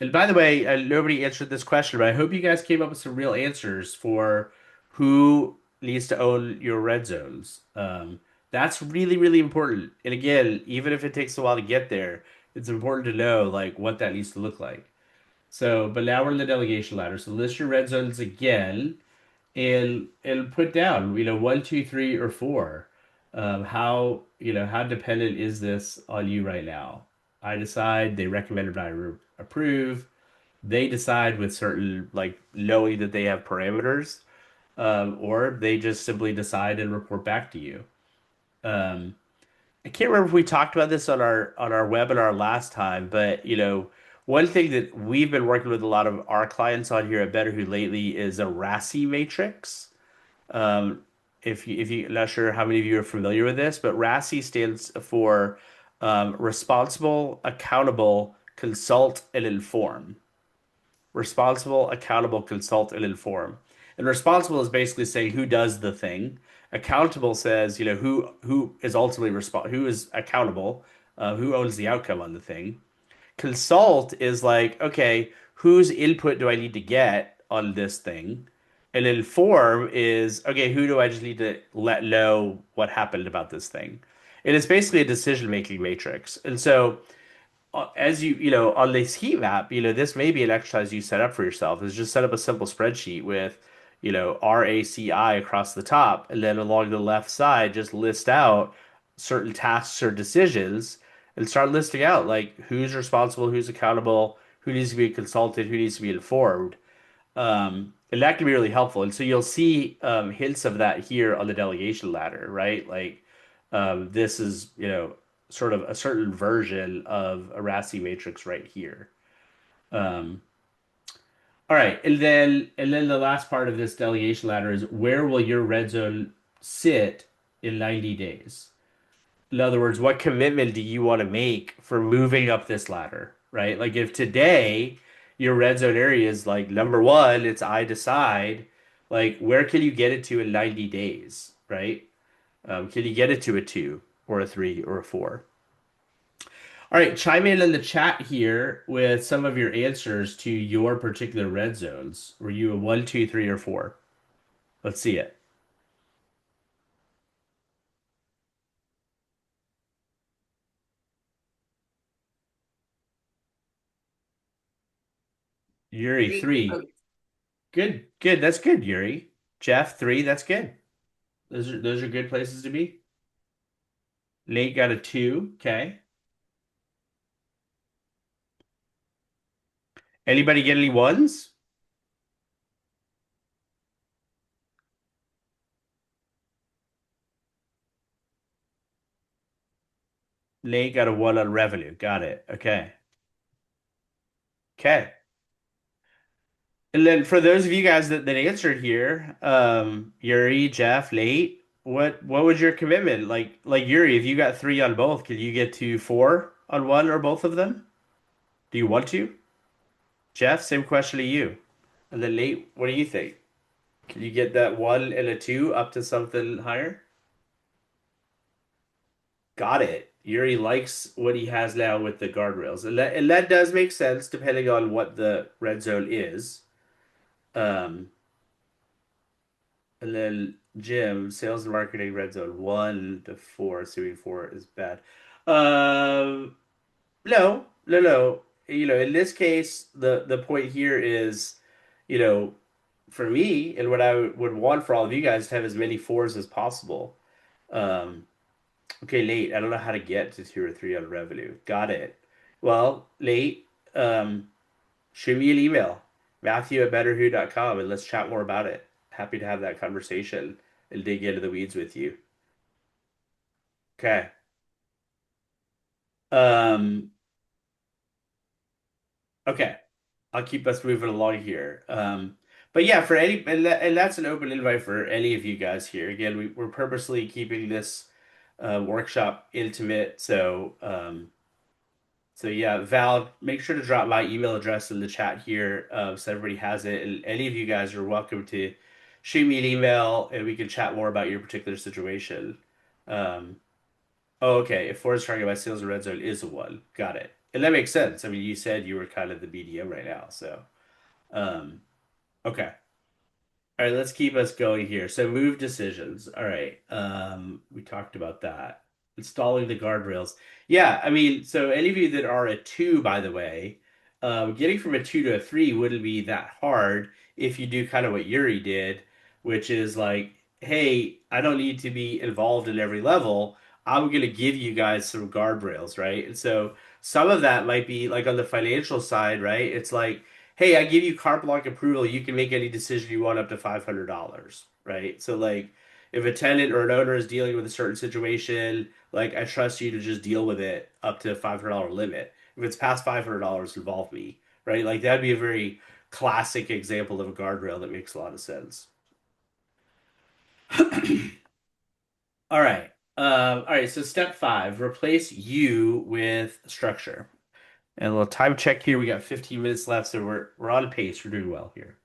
And by the way, nobody answered this question, but I hope you guys came up with some real answers for who needs to own your red zones. That's really, really important. And again, even if it takes a while to get there, it's important to know like what that needs to look like. So, but now we're in the delegation ladder. So list your red zones again and put down, 1, 2, 3, or 4. How dependent is this on you right now? I decide, they recommend, I approve. They decide with certain, like knowing that they have parameters, or they just simply decide and report back to you. Um, I can't remember if we talked about this on our webinar last time, but one thing that we've been working with a lot of our clients on here at Better Who lately is a RASI matrix. Um, if you not sure how many of you are familiar with this, but RASI stands for responsible, accountable, consult, and inform. Responsible, accountable, consult, and inform. And responsible is basically saying who does the thing. Accountable says, who is ultimately who is accountable, who owns the outcome on the thing. Consult is like, okay, whose input do I need to get on this thing? And inform is, okay, who do I just need to let know what happened about this thing? And it's basically a decision-making matrix. And so as on this heat map, this may be an exercise you set up for yourself is just set up a simple spreadsheet with, RACI across the top, and then along the left side, just list out certain tasks or decisions and start listing out like who's responsible, who's accountable, who needs to be consulted, who needs to be informed. And that can be really helpful. And so you'll see hints of that here on the delegation ladder, right? Like this is, sort of a certain version of a RASI matrix right here. Um, all right, and then the last part of this delegation ladder is where will your red zone sit in 90 days? In other words, what commitment do you want to make for moving up this ladder, right? Like if today your red zone area is like number one, it's I decide, like where can you get it to in 90 days, right? Can you get it to a two or a three or a four? All right, chime in the chat here with some of your answers to your particular red zones. Were you a one, two, three, or four? Let's see it. Yuri, Three. three. Good, good. That's good, Yuri. Jeff, three. That's good. Those are good places to be. Nate got a two. Okay. Anybody get any ones? Nate got a one on revenue. Got it. Okay. Okay. And then for those of you guys that answered here, Yuri, Jeff, Nate, what was your commitment? Like Yuri, if you got three on both, could you get to four on one or both of them? Do you want to? Jeff, same question to you. And then Nate, what do you think? Can you get that one and a two up to something higher? Got it. Yuri likes what he has now with the guardrails. And that does make sense depending on what the red zone is. Um, and then Jim, sales and marketing red zone one to four, assuming four is bad. Um, no, no, no. In this case, the point here is, you know, for me and what I would want for all of you guys to have as many fours as possible. Um, Okay, Nate, I don't know how to get to two or three on revenue. Got it. Well, Nate, shoot me an email, Matthew@betterwho.com, and let's chat more about it. Happy to have that conversation and dig into the weeds with you. Okay. Um, okay. I'll keep us moving along here. But yeah, for any and that's an open invite for any of you guys here. Again, we're purposely keeping this workshop intimate, so yeah, Val, make sure to drop my email address in the chat here, so everybody has it. And any of you guys are welcome to shoot me an email, and we can chat more about your particular situation. Um, oh, okay. If Forrest target by sales and red zone is a one, got it. And that makes sense. I mean, you said you were kind of the BDM right now, so um, okay. All right, let's keep us going here. So move decisions. All right. We talked about that. Installing the guardrails. Yeah, I mean, so any of you that are a two, by the way, getting from a two to a three wouldn't be that hard if you do kind of what Yuri did, which is like, hey, I don't need to be involved in every level. I'm gonna give you guys some guardrails, right? And so some of that might be like on the financial side, right? It's like, hey, I give you carte blanche approval. You can make any decision you want up to $500, right? So like if a tenant or an owner is dealing with a certain situation, like I trust you to just deal with it up to a $500 limit. If it's past $500, involve me, right? Like that'd be a very classic example of a guardrail that makes a lot of sense. All right. All right. So step five, replace you with structure. And a little time check here. We got 15 minutes left, so we're on pace. We're doing well here.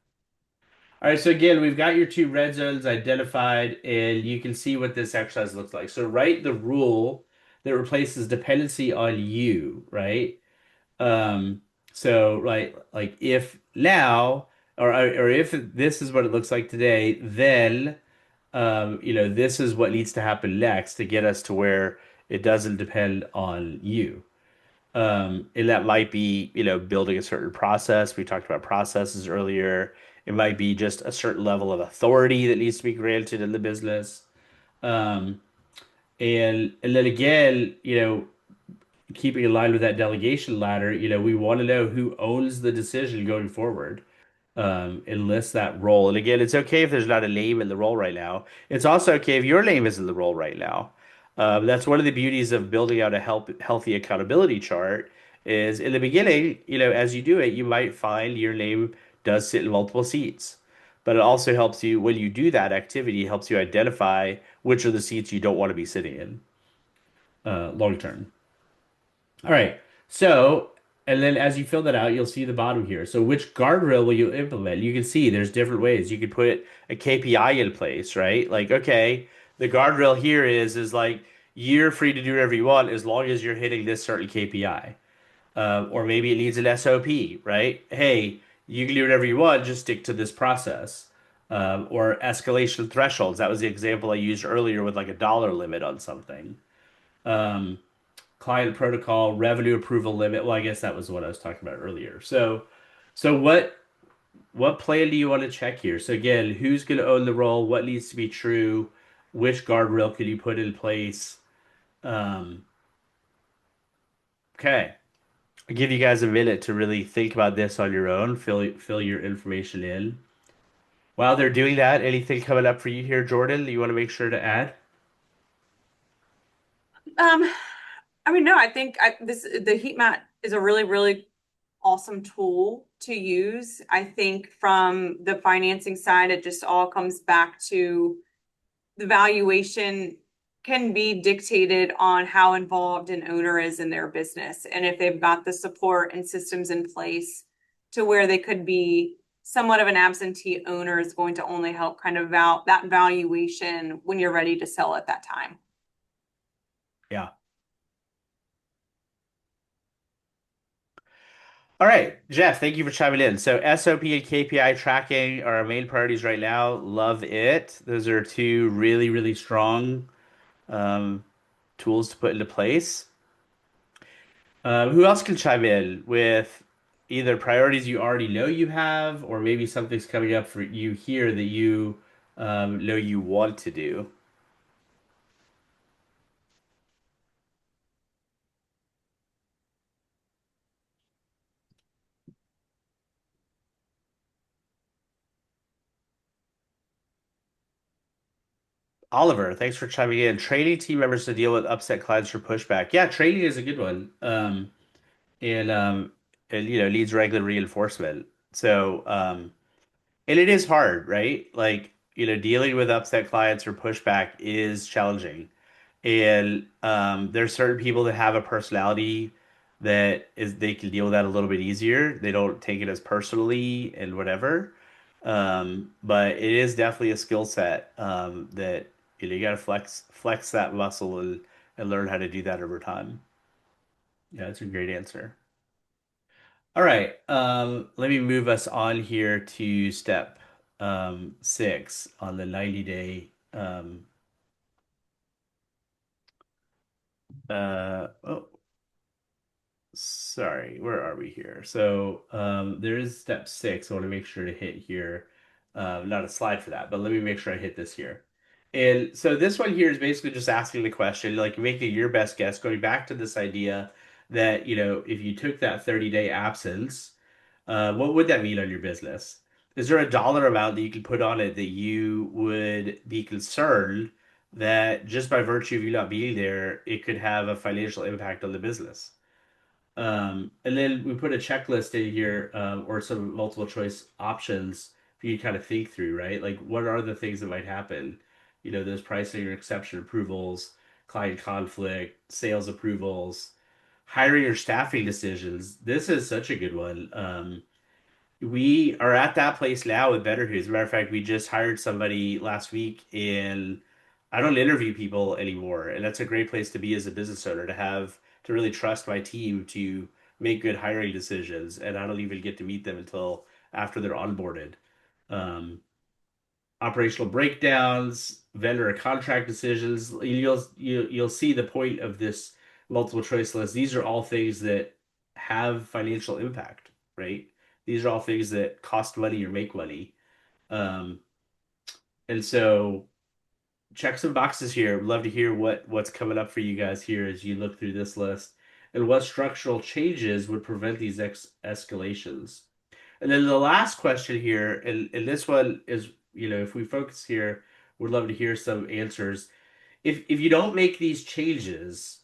All right. So again, we've got your two red zones identified, and you can see what this exercise looks like. So write the rule that replaces dependency on you, right? Um, so like if now or if this is what it looks like today, then this is what needs to happen next to get us to where it doesn't depend on you. And that might be, building a certain process. We talked about processes earlier. It might be just a certain level of authority that needs to be granted in the business. Um, and then again, keeping in line with that delegation ladder, we want to know who owns the decision going forward. Enlist that role. And again, it's okay if there's not a name in the role right now. It's also okay if your name is in the role right now. That's one of the beauties of building out a healthy accountability chart is in the beginning, as you do it, you might find your name does sit in multiple seats. But it also helps you when you do that activity, it helps you identify which are the seats you don't want to be sitting in long term. All right. So, and then as you fill that out, you'll see the bottom here. So, which guardrail will you implement? You can see there's different ways. You could put a KPI in place, right? Like, okay, the guardrail here is like you're free to do whatever you want as long as you're hitting this certain KPI. Or maybe it needs an SOP, right? Hey, you can do whatever you want, just stick to this process. Or escalation thresholds. That was the example I used earlier with like a dollar limit on something. Um, Client protocol, revenue approval limit. Well, I guess that was what I was talking about earlier. So what plan do you want to check here? So again, who's going to own the role? What needs to be true? Which guardrail could you put in place? Um, okay. I'll give you guys a minute to really think about this on your own. Fill your information in. While they're doing that, anything coming up for you here, Jordan, that you want to make sure to add? Um, I mean, no, I think the heat map is a really, really awesome tool to use. I think from the financing side, it just all comes back to the valuation can be dictated on how involved an owner is in their business and if they've got the support and systems in place to where they could be somewhat of an absentee owner is going to only help kind of that valuation when you're ready to sell at that time. Yeah. All right, Jeff, thank you for chiming in. So SOP and KPI tracking are our main priorities right now. Love it. Those are two really, really strong um, tools to put into place. Who else can chime in with either priorities you already know you have, or maybe something's coming up for you here that you know you want to do? Oliver, thanks for chiming in. Training team members to deal with upset clients or pushback. Yeah, training is a good one. And needs regular reinforcement. So and it is hard, right? Like, dealing with upset clients or pushback is challenging. And there's certain people that have a personality that is they can deal with that a little bit easier. They don't take it as personally and whatever. But it is definitely a skill set that you got to flex that muscle and learn how to do that over time. Yeah, that's a great answer. All right, let me move us on here to step six on the 90-day. Oh, sorry, where are we here? So there is step six. I want to make sure to hit here. Not a slide for that, but let me make sure I hit this here. And so this one here is basically just asking the question, like making your best guess, going back to this idea that, if you took that 30-day absence, what would that mean on your business? Is there a dollar amount that you could put on it that you would be concerned that just by virtue of you not being there, it could have a financial impact on the business? And then we put a checklist in here, or some multiple choice options for you to kind of think through, right? Like, what are the things that might happen? those pricing or exception approvals, client conflict, sales approvals, hiring or staffing decisions. This is such a good one. We are at that place now with Better. As a matter of fact, we just hired somebody last week, and I don't interview people anymore. And that's a great place to be as a business owner, to really trust my team to make good hiring decisions. And I don't even get to meet them until after they're onboarded. Um, Operational breakdowns, vendor or contract decisions. You'll see the point of this multiple choice list. These are all things that have financial impact, right? These are all things that cost money or make money. Um, and so check some boxes here. Would love to hear what's coming up for you guys here as you look through this list, and what structural changes would prevent these escalations. And then the last question here, and this one is, if we focus here, would love to hear some answers. If you don't make these changes,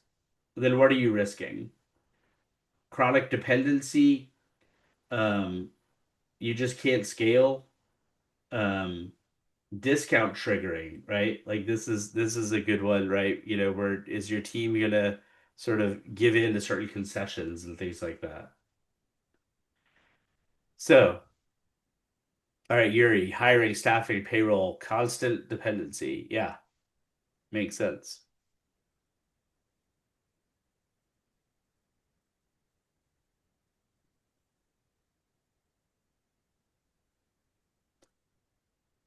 then what are you risking? Chronic dependency, um, you just can't scale, um, discount triggering, right? Like this is a good one, right? Where is your team gonna sort of give in to certain concessions and things like that? So, all right, Yuri, hiring, staffing, payroll, constant dependency. Yeah, makes sense.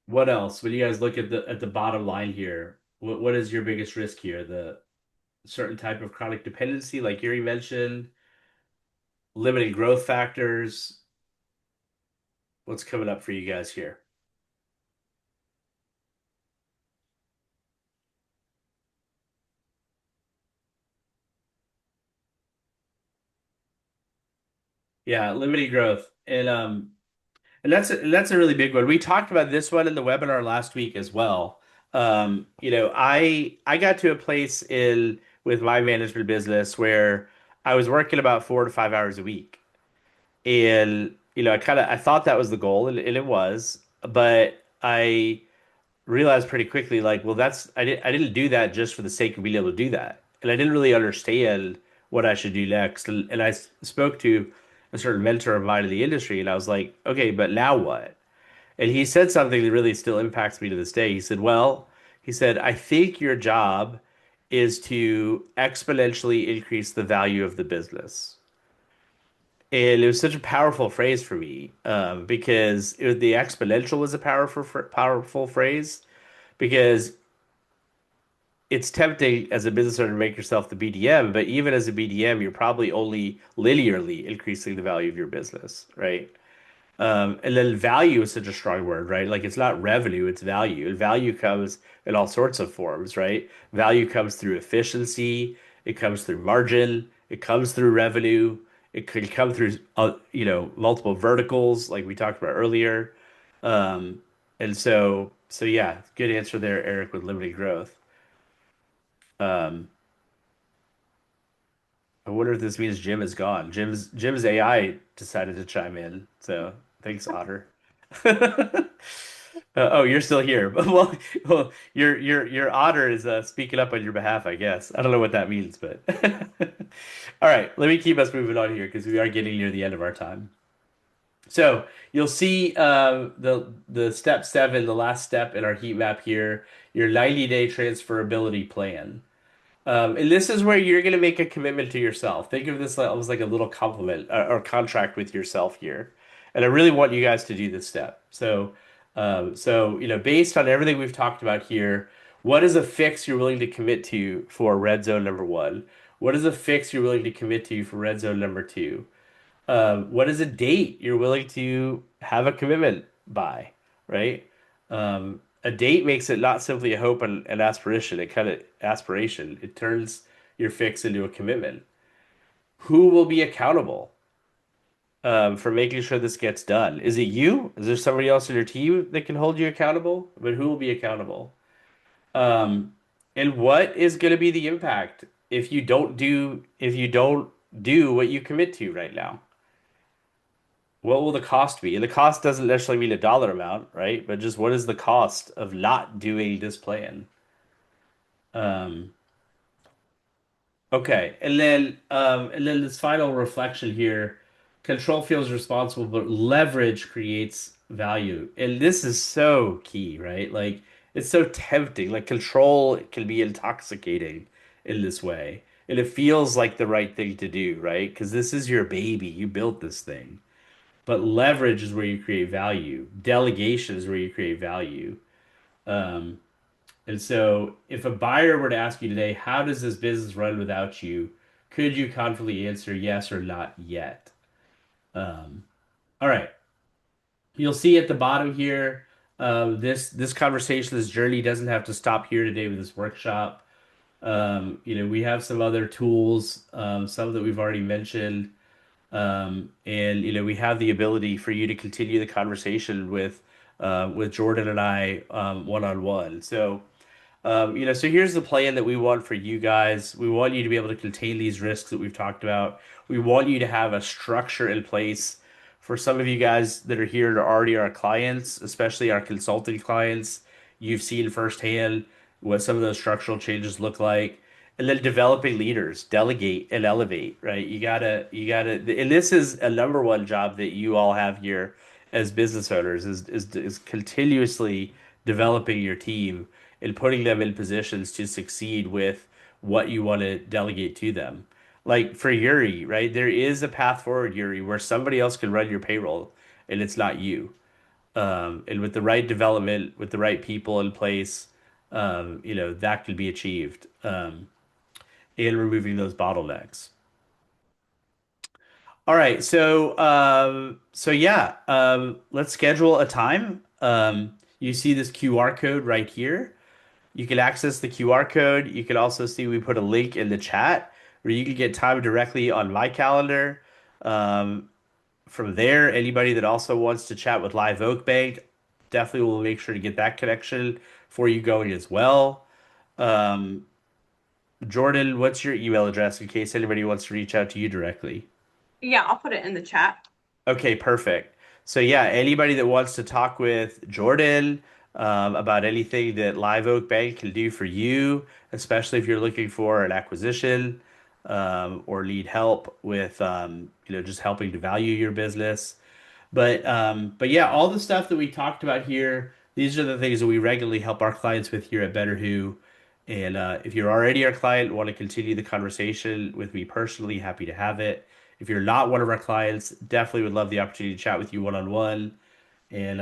What else? When you guys look at the bottom line here, what is your biggest risk here? The certain type of chronic dependency, like Yuri mentioned, limiting growth factors. What's coming up for you guys here? Yeah, limiting growth. And that's a really big one. We talked about this one in the webinar last week as well. I got to a place in with my management business where I was working about 4 to 5 hours a week. And I thought that was the goal, and it was, but I realized pretty quickly, like, well, I didn't do that just for the sake of being able to do that, and I didn't really understand what I should do next. And I spoke to a certain mentor of mine in the industry, and I was like, okay, but now what? And he said something that really still impacts me to this day. He said, well, he said, I think your job is to exponentially increase the value of the business. And it was such a powerful phrase for me, because the exponential was a powerful phrase, because it's tempting as a business owner to make yourself the BDM, but even as a BDM, you're probably only linearly increasing the value of your business, right? And then value is such a strong word, right? Like it's not revenue, it's value. And value comes in all sorts of forms, right? Value comes through efficiency, it comes through margin, it comes through revenue, it could come through multiple verticals like we talked about earlier. Um, and so yeah, good answer there, Eric, with limited growth. Um, I wonder if this means Jim is gone. Jim's AI decided to chime in. So thanks, Otter. Oh, you're still here. Well, your Otter is speaking up on your behalf, I guess. I don't know what that means, but all right. Let me keep us moving on here because we are getting near the end of our time. So you'll see the step 7, the last step in our heat map here, your 90-day transferability plan. And this is where you're going to make a commitment to yourself. Think of this almost like a little compliment or contract with yourself here. And I really want you guys to do this step. So based on everything we've talked about here, what is a fix you're willing to commit to for red zone number 1? What is a fix you're willing to commit to for red zone number 2? What is a date you're willing to have a commitment by, right? A date makes it not simply a hope and an aspiration. It turns your fix into a commitment. Who will be accountable for making sure this gets done? Is it you? Is there somebody else in your team that can hold you accountable? But who will be accountable? Um, and what is going to be the impact if you don't do what you commit to right now? What will the cost be? And the cost doesn't necessarily mean a dollar amount, right? But just what is the cost of not doing this plan? Um, okay, and then this final reflection here, control feels responsible, but leverage creates value. And this is so key, right? Like it's so tempting. Like control can be intoxicating in this way. And it feels like the right thing to do, right? Because this is your baby. You built this thing. But leverage is where you create value. Delegation is where you create value. Um, and so, if a buyer were to ask you today, how does this business run without you? Could you confidently answer yes or not yet? Um, all right. You'll see at the bottom here, this conversation, this journey doesn't have to stop here today with this workshop. We have some other tools, some that we've already mentioned. And we have the ability for you to continue the conversation with Jordan and I one on one. So here's the plan that we want for you guys. We want you to be able to contain these risks that we've talked about. We want you to have a structure in place for some of you guys that are here that are already our clients, especially our consulting clients. You've seen firsthand what some of those structural changes look like. And then developing leaders, delegate and elevate, right? And this is a number one job that you all have here as business owners is continuously developing your team and putting them in positions to succeed with what you want to delegate to them. Like for Yuri, right? There is a path forward, Yuri, where somebody else can run your payroll and it's not you. And with the right development, with the right people in place, that could be achieved. And removing those bottlenecks. All right, so yeah, let's schedule a time. You see this QR code right here. You can access the QR code. You can also see we put a link in the chat where you can get time directly on my calendar. Um, from there, anybody that also wants to chat with Live Oak Bank, definitely will make sure to get that connection for you going as well. Um, Jordan, what's your email address in case anybody wants to reach out to you directly? Yeah, I'll put it in the chat. Okay, perfect. So yeah, anybody that wants to talk with Jordan about anything that Live Oak Bank can do for you, especially if you're looking for an acquisition or need help with just helping to value your business. But yeah, all the stuff that we talked about here, these are the things that we regularly help our clients with here at Better Who. And if you're already our client, want to continue the conversation with me personally, happy to have it. If you're not one of our clients, definitely would love the opportunity to chat with you one on one and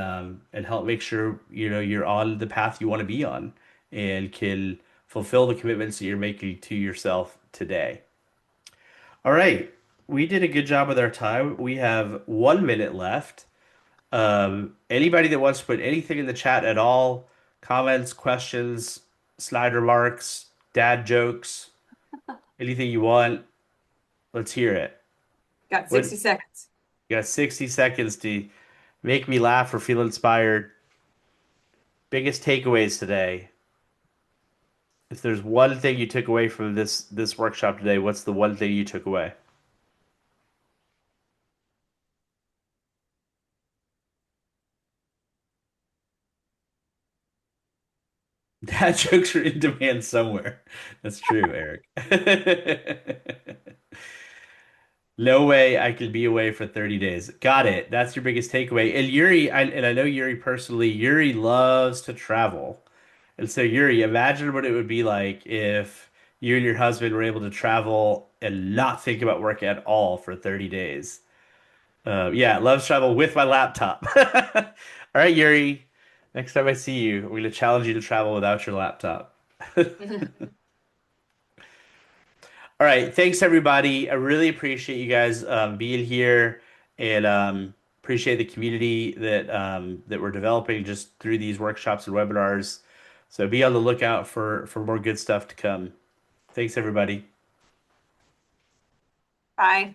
help make sure you're on the path you want to be on and can fulfill the commitments that you're making to yourself today. All right, we did a good job with our time. We have 1 minute left. Anybody that wants to put anything in the chat at all, comments, questions, slide remarks, dad jokes, anything you want, let's hear it. Got What 60 seconds. you got 60 seconds to make me laugh or feel inspired. Biggest takeaways today. If there's one thing you took away from this workshop today, what's the one thing you took away? Dad jokes are in demand somewhere. That's true, Eric. No way I could be away for 30 days. Got it. That's your biggest takeaway. And I know Yuri personally. Yuri loves to travel. And so Yuri, imagine what it would be like if you and your husband were able to travel and not think about work at all for 30 days. Yeah, loves travel with my laptop. All right, Yuri. Next time I see you, I'm going to challenge you to travel without your laptop. All right, thanks everybody. I really appreciate you guys being here and appreciate the community that we're developing just through these workshops and webinars. So be on the lookout for more good stuff to come. Thanks everybody. Bye.